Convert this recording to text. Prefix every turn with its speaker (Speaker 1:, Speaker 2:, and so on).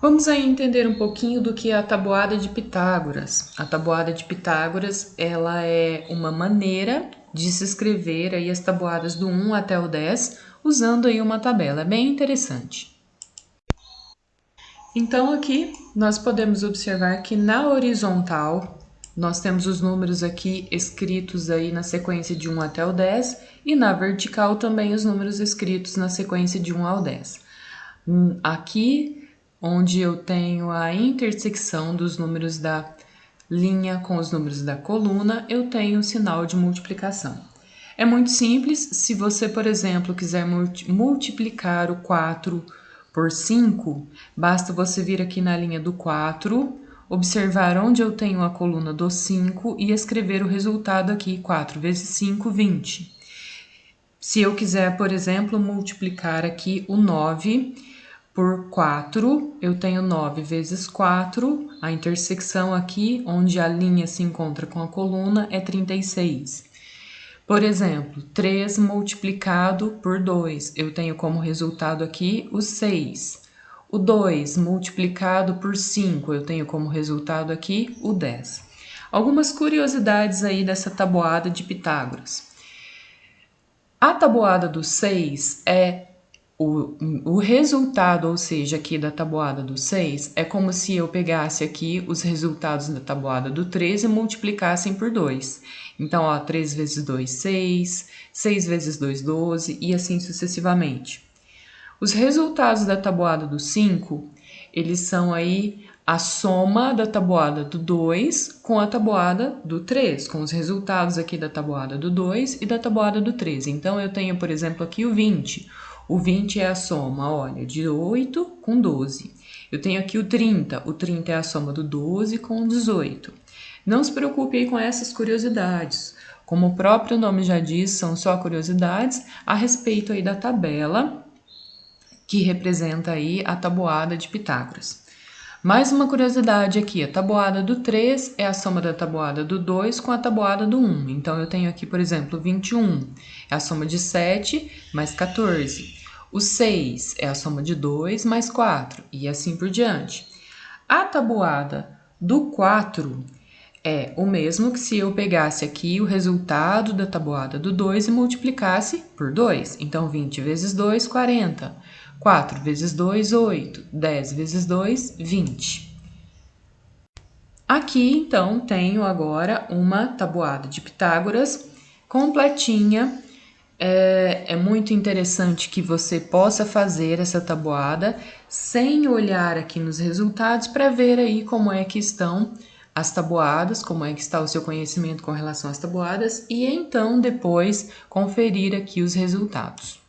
Speaker 1: Vamos aí entender um pouquinho do que é a tabuada de Pitágoras. A tabuada de Pitágoras, ela é uma maneira de se escrever aí as tabuadas do 1 até o 10, usando aí uma tabela. É bem interessante. Então aqui nós podemos observar que na horizontal nós temos os números aqui escritos aí na sequência de 1 até o 10 e na vertical também os números escritos na sequência de 1 ao 10. Aqui onde eu tenho a intersecção dos números da linha com os números da coluna, eu tenho o sinal de multiplicação. É muito simples, se você, por exemplo, quiser multiplicar o 4 por 5, basta você vir aqui na linha do 4, observar onde eu tenho a coluna do 5 e escrever o resultado aqui, 4 vezes 5, 20. Se eu quiser, por exemplo, multiplicar aqui o 9 por 4, eu tenho 9 vezes 4, a intersecção aqui, onde a linha se encontra com a coluna, é 36. Por exemplo, 3 multiplicado por 2, eu tenho como resultado aqui o 6. O 2 multiplicado por 5, eu tenho como resultado aqui o 10. Algumas curiosidades aí dessa tabuada de Pitágoras. A tabuada do 6 é o resultado, ou seja, aqui da tabuada do 6, é como se eu pegasse aqui os resultados da tabuada do 13 e multiplicassem por 2. Então, ó, 3 vezes 2, 6, 6 vezes 2, 12 e assim sucessivamente. Os resultados da tabuada do 5, eles são aí a soma da tabuada do 2 com a tabuada do 3, com os resultados aqui da tabuada do 2 e da tabuada do 13. Então, eu tenho, por exemplo, aqui o 20. O 20 é a soma, olha, de 8 com 12. Eu tenho aqui o 30 é a soma do 12 com o 18. Não se preocupe aí com essas curiosidades. Como o próprio nome já diz, são só curiosidades a respeito aí da tabela que representa aí a tabuada de Pitágoras. Mais uma curiosidade aqui, a tabuada do 3 é a soma da tabuada do 2 com a tabuada do 1. Então, eu tenho aqui, por exemplo, 21 é a soma de 7 mais 14. O 6 é a soma de 2 mais 4 e assim por diante. A tabuada do 4 é o mesmo que se eu pegasse aqui o resultado da tabuada do 2 e multiplicasse por 2. Então, 20 vezes 2, 40. 4 vezes 2, 8. 10 vezes 2, 20. Aqui, então, tenho agora uma tabuada de Pitágoras completinha. É muito interessante que você possa fazer essa tabuada sem olhar aqui nos resultados para ver aí como é que estão as tabuadas, como é que está o seu conhecimento com relação às tabuadas e então depois conferir aqui os resultados.